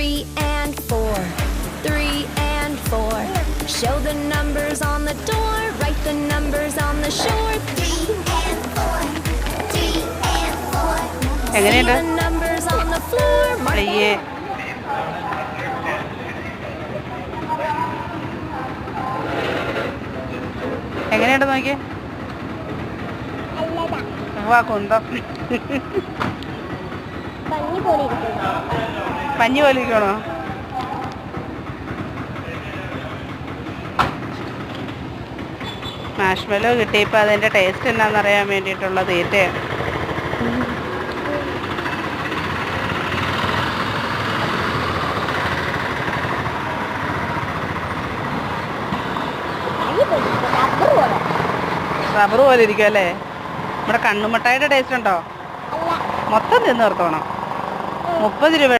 3 and 4. 3 and 4. Show the numbers on the door. Write the numbers on the shore. 3 and 4. 3 and 4. See the numbers on the floor. അയ്യേ എങ്ങനെയുണ്ട് നോക്കിയേ വാ കുന്തം പഞ്ഞി പോലെ ഇരിക്കണോ മാഷ്മെല്ലോ കിട്ടിയപ്പോൾ അതിൻ്റെ ടേസ്റ്റ് എന്നാണെന്നറിയാൻ വേണ്ടിയിട്ടുള്ള തീറ്റയാണ് റബ്ബർ പോലെ ഇരിക്കും അല്ലേ നമ്മുടെ കണ്ണുമിഠായിയുടെ ടേസ്റ്റ് ഉണ്ടോ മൊത്തം തിന്ന് നിർത്തണം 30 രൂപ